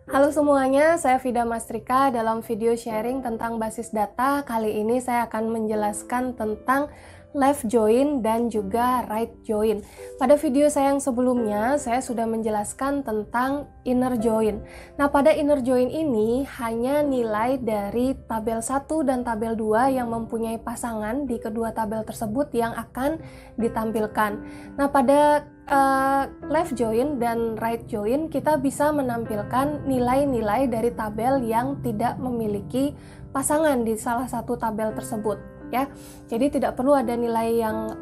Halo semuanya, saya Vida Mastrika. Dalam video sharing tentang basis data, kali ini saya akan menjelaskan tentang left join dan juga right join. Pada video saya yang sebelumnya, saya sudah menjelaskan tentang inner join. Nah, pada inner join ini hanya nilai dari tabel 1 dan tabel 2 yang mempunyai pasangan di kedua tabel tersebut yang akan ditampilkan. Nah, pada left join dan right join kita bisa menampilkan nilai-nilai dari tabel yang tidak memiliki pasangan di salah satu tabel tersebut ya. Jadi tidak perlu ada nilai yang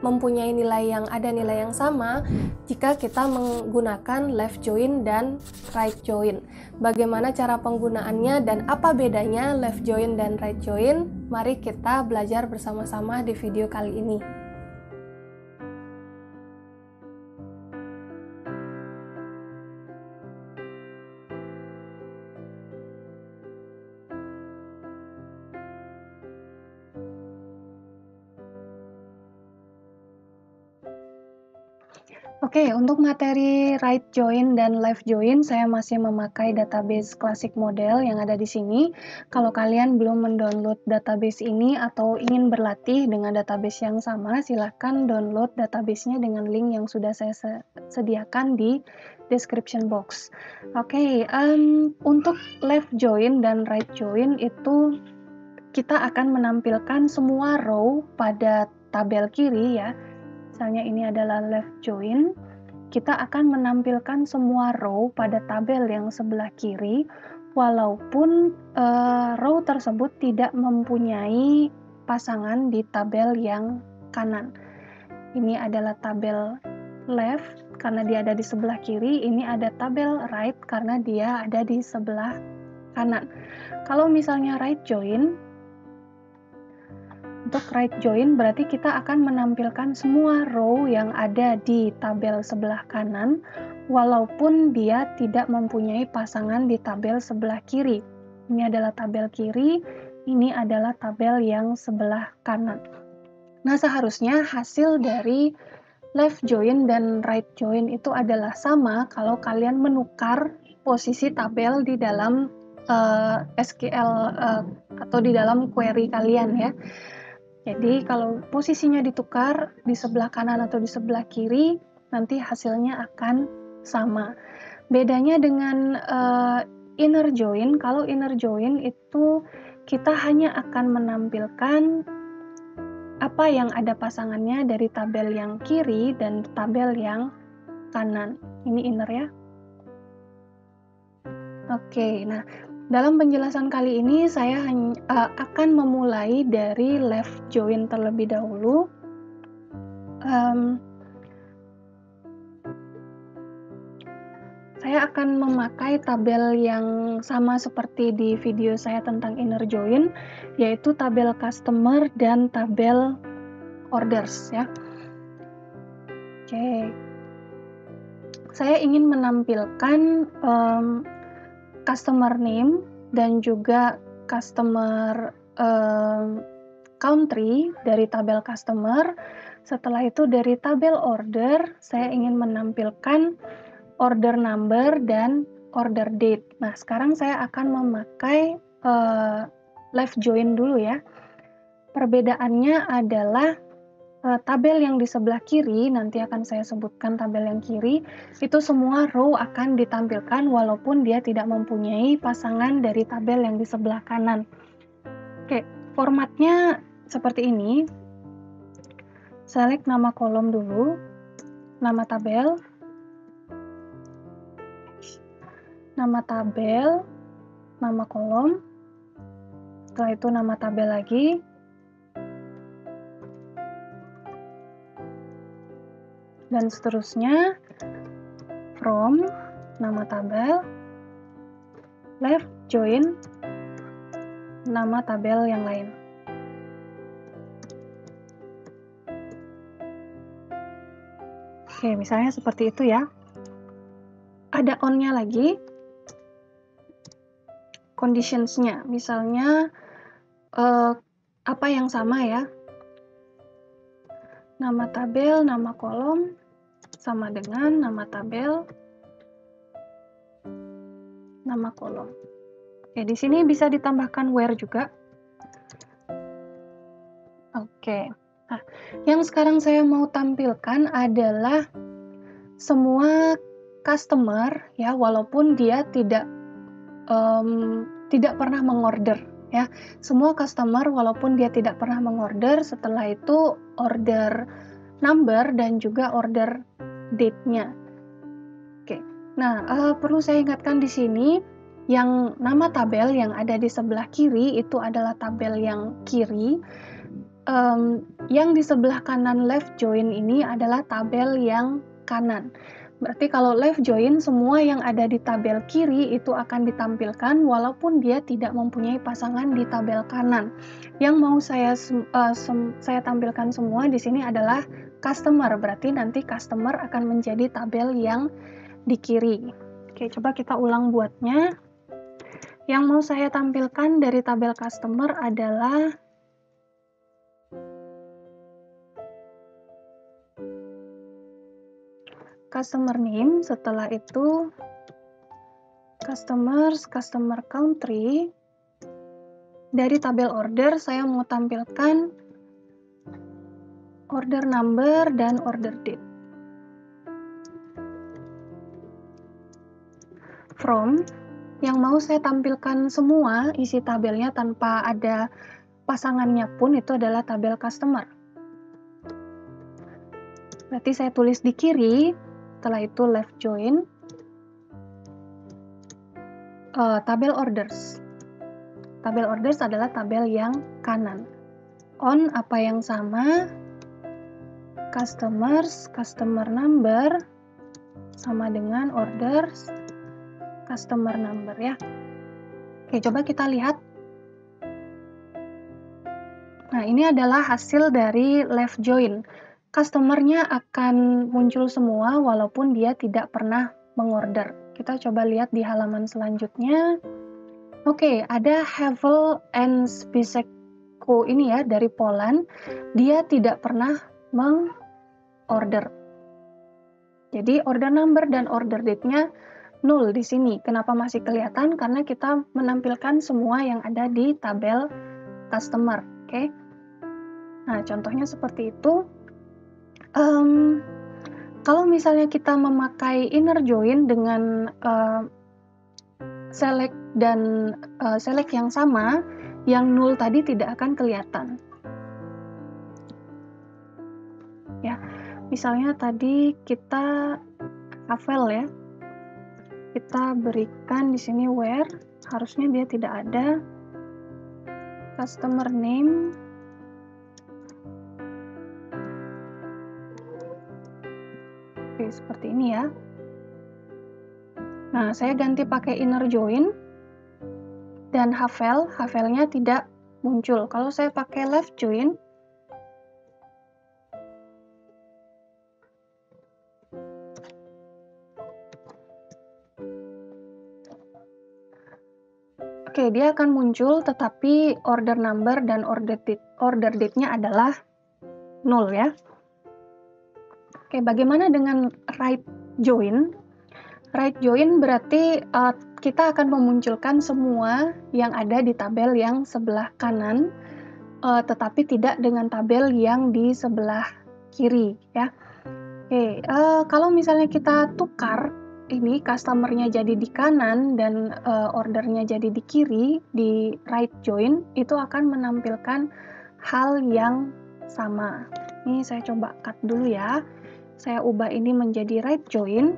mempunyai nilai yang sama jika kita menggunakan left join dan right join. Bagaimana cara penggunaannya dan apa bedanya left join dan right join? Mari kita belajar bersama-sama di video kali ini. Oke, untuk materi right join dan left join, saya masih memakai database Classic Model yang ada di sini. Kalau kalian belum mendownload database ini atau ingin berlatih dengan database yang sama, silahkan download databasenya dengan link yang sudah saya sediakan di description box. Oke, untuk left join dan right join itu kita akan menampilkan semua row pada tabel kiri ya. Misalnya ini adalah left join, kita akan menampilkan semua row pada tabel yang sebelah kiri, walaupun row tersebut tidak mempunyai pasangan di tabel yang kanan. Ini adalah tabel left karena dia ada di sebelah kiri, ini ada tabel right karena dia ada di sebelah kanan. Kalau misalnya right join, untuk right join berarti kita akan menampilkan semua row yang ada di tabel sebelah kanan walaupun dia tidak mempunyai pasangan di tabel sebelah kiri. Ini adalah tabel kiri, ini adalah tabel yang sebelah kanan. Nah, seharusnya hasil dari left join dan right join itu adalah sama kalau kalian menukar posisi tabel di dalam SQL atau di dalam query kalian ya. Jadi kalau posisinya ditukar di sebelah kanan atau di sebelah kiri, nanti hasilnya akan sama. Bedanya dengan inner join, kalau inner join itu kita hanya akan menampilkan apa yang ada pasangannya dari tabel yang kiri dan tabel yang kanan. Ini inner ya. Oke, nah dalam penjelasan kali ini saya akan memulai dari left join terlebih dahulu. Saya akan memakai tabel yang sama seperti di video saya tentang inner join, yaitu tabel customer dan tabel orders ya. Oke, saya ingin menampilkan customer name dan juga customer country dari tabel customer. Setelah itu dari tabel order, saya ingin menampilkan order number dan order date. Nah, sekarang saya akan memakai left join dulu ya. Perbedaannya adalah tabel yang di sebelah kiri, nanti akan saya sebutkan tabel yang kiri, itu semua row akan ditampilkan walaupun dia tidak mempunyai pasangan dari tabel yang di sebelah kanan. Oke, formatnya seperti ini. Select nama kolom dulu, nama tabel, nama kolom, setelah itu nama tabel lagi, dan seterusnya from, nama tabel, left join, nama tabel yang lain. Oke, misalnya seperti itu ya. Ada on-nya lagi, conditions-nya, misalnya apa yang sama ya, nama tabel, nama kolom sama dengan nama tabel, nama kolom. Oke, di sini bisa ditambahkan where juga. Oke. Nah, yang sekarang saya mau tampilkan adalah semua customer ya, walaupun dia tidak pernah mengorder ya. Semua customer walaupun dia tidak pernah mengorder, setelah itu order number dan juga order date-nya. Oke. Nah, perlu saya ingatkan di sini yang nama tabel yang ada di sebelah kiri itu adalah tabel yang kiri. Yang di sebelah kanan left join ini adalah tabel yang kanan. Berarti kalau left join, semua yang ada di tabel kiri itu akan ditampilkan walaupun dia tidak mempunyai pasangan di tabel kanan. Yang mau saya tampilkan semua di sini adalah customer, berarti nanti customer akan menjadi tabel yang di kiri. Oke, coba kita ulang buatnya. Yang mau saya tampilkan dari tabel customer adalah customer name, setelah itu customers, customer country. Dari tabel order saya mau tampilkan order number dan order date. From, yang mau saya tampilkan semua isi tabelnya tanpa ada pasangannya pun itu adalah tabel customer. Berarti saya tulis di kiri, setelah itu left join, tabel orders. Tabel orders adalah tabel yang kanan. On apa yang sama, customers, customer number, sama dengan orders, customer number ya. Oke, coba kita lihat. Nah, ini adalah hasil dari left join. Customer-nya akan muncul semua walaupun dia tidak pernah mengorder. Kita coba lihat di halaman selanjutnya. Oke, ada Havel and Spiseko ini ya, dari Poland. Dia tidak pernah mengorder. Jadi order number dan order date-nya 0 di sini. Kenapa masih kelihatan? Karena kita menampilkan semua yang ada di tabel customer. Oke. Nah, contohnya seperti itu. Kalau misalnya kita memakai inner join dengan select dan select yang sama, yang 0 tadi tidak akan kelihatan. Ya, misalnya tadi kita Havel ya, kita berikan di sini where, harusnya dia tidak ada. Customer name, oke, seperti ini ya. Nah, saya ganti pakai inner join dan Havelnya tidak muncul. Kalau saya pakai left join, oke, dia akan muncul, tetapi order number dan order date-nya adalah 0 ya. Oke, bagaimana dengan right join? Right join berarti kita akan memunculkan semua yang ada di tabel yang sebelah kanan, tetapi tidak dengan tabel yang di sebelah kiri ya. Oke, kalau misalnya kita tukar ini customer-nya jadi di kanan dan ordernya jadi di kiri, di right join, itu akan menampilkan hal yang sama. Ini saya coba cut dulu ya. Saya ubah ini menjadi right join.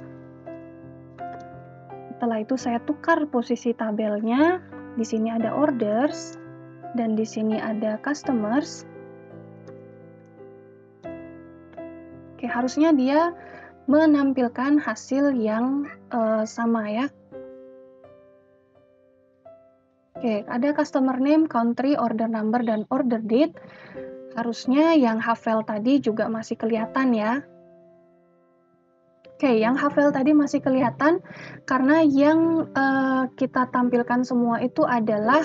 Setelah itu saya tukar posisi tabelnya. Di sini ada orders dan di sini ada customers. Oke, harusnya dia menampilkan hasil yang sama ya. Oke, ada customer name, country, order number, dan order date. Harusnya yang Havel tadi juga masih kelihatan ya. Oke, yang Havel tadi masih kelihatan karena yang kita tampilkan semua itu adalah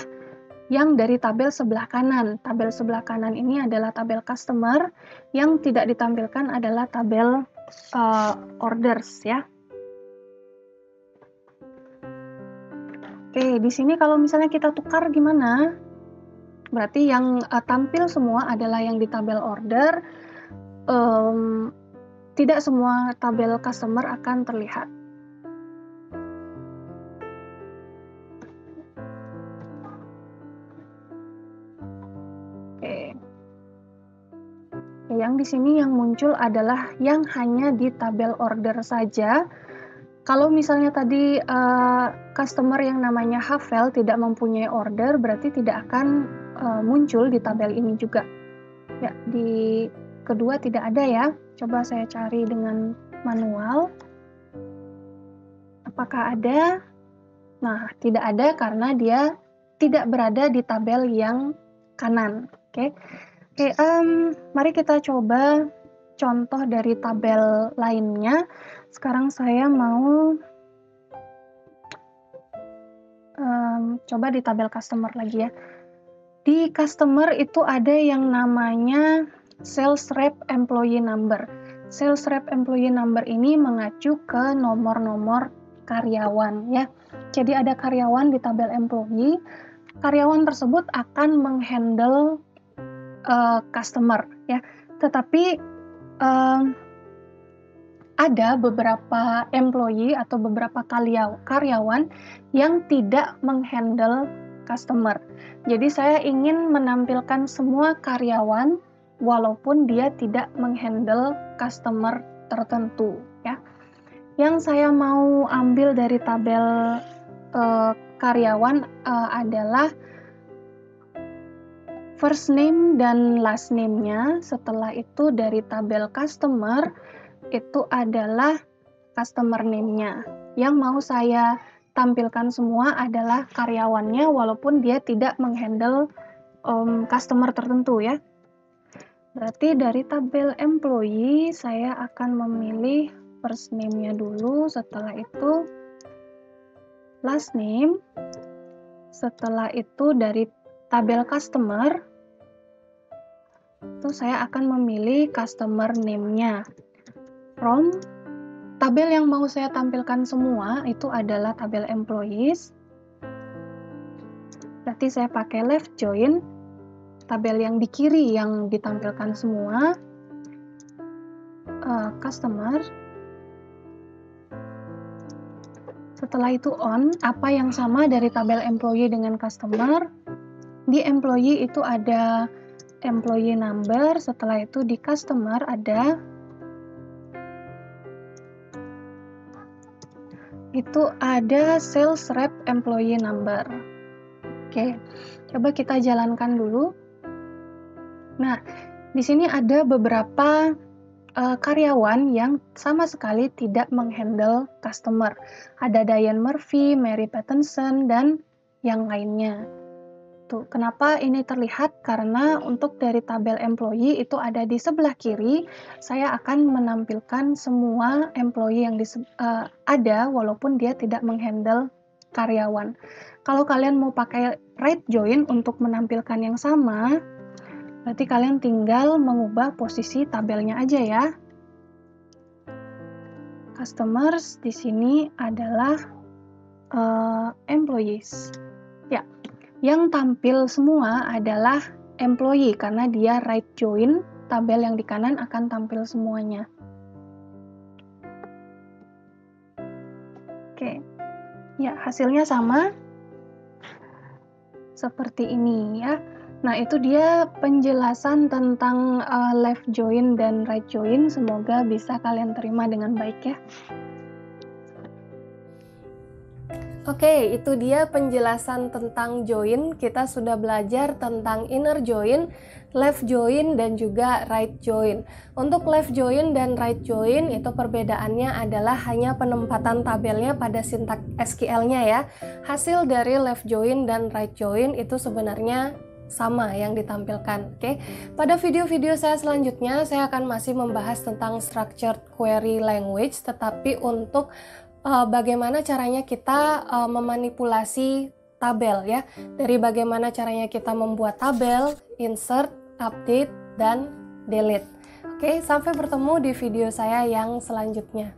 yang dari tabel sebelah kanan. Tabel sebelah kanan ini adalah tabel customer, yang tidak ditampilkan adalah tabel orders ya. Oke, di sini kalau misalnya kita tukar gimana? Berarti yang tampil semua adalah yang di tabel order. Tidak semua tabel customer akan terlihat. Oke. Yang di sini yang muncul adalah yang hanya di tabel order saja. Kalau misalnya tadi customer yang namanya Havel tidak mempunyai order, berarti tidak akan muncul di tabel ini juga. Ya, di kedua tidak ada ya. Coba saya cari dengan manual. Apakah ada? Nah, tidak ada karena dia tidak berada di tabel yang kanan. Oke, mari kita coba contoh dari tabel lainnya. Sekarang saya mau coba di tabel customer lagi ya. Di customer itu ada yang namanya sales rep employee number. Sales rep employee number ini mengacu ke nomor-nomor karyawan ya. Jadi ada karyawan di tabel employee. Karyawan tersebut akan menghandle customer ya. Tetapi ada beberapa employee atau beberapa karyawan yang tidak menghandle customer. Jadi saya ingin menampilkan semua karyawan walaupun dia tidak menghandle customer tertentu ya. Yang saya mau ambil dari tabel karyawan adalah first name dan last name-nya. Setelah itu dari tabel customer itu adalah customer name-nya. Yang mau saya tampilkan semua adalah karyawannya walaupun dia tidak menghandle customer tertentu ya. Berarti dari tabel employee saya akan memilih first name-nya dulu, setelah itu last name, setelah itu dari tabel customer itu saya akan memilih customer name-nya. From tabel yang mau saya tampilkan semua itu adalah tabel employees. Berarti saya pakai left join. Tabel yang di kiri yang ditampilkan semua. Customer. Setelah itu on. Apa yang sama dari tabel employee dengan customer? Di employee itu ada employee number. Setelah itu di customer ada sales rep employee number. Oke, coba kita jalankan dulu. Nah, di sini ada beberapa karyawan yang sama sekali tidak menghandle customer. Ada Diane Murphy, Mary Pattinson, dan yang lainnya. Tuh, kenapa ini terlihat? Karena untuk dari tabel employee itu ada di sebelah kiri. Saya akan menampilkan semua employee yang ada walaupun dia tidak menghandle karyawan. Kalau kalian mau pakai right join untuk menampilkan yang sama, berarti kalian tinggal mengubah posisi tabelnya aja ya. Customers di sini adalah employees. Ya, yang tampil semua adalah employee karena dia right join, tabel yang di kanan akan tampil semuanya. Oke, ya hasilnya sama seperti ini ya. Nah, itu dia penjelasan tentang left join dan right join. Semoga bisa kalian terima dengan baik ya. Oke, itu dia penjelasan tentang join. Kita sudah belajar tentang inner join, left join, dan juga right join. Untuk left join dan right join itu perbedaannya adalah hanya penempatan tabelnya pada sintaks SQL-nya ya. Hasil dari left join dan right join itu sebenarnya sama yang ditampilkan. Oke. Pada video-video saya selanjutnya saya akan masih membahas tentang structured query language, tetapi untuk bagaimana caranya kita memanipulasi tabel ya. Dari bagaimana caranya kita membuat tabel, insert, update, dan delete. Oke, sampai bertemu di video saya yang selanjutnya.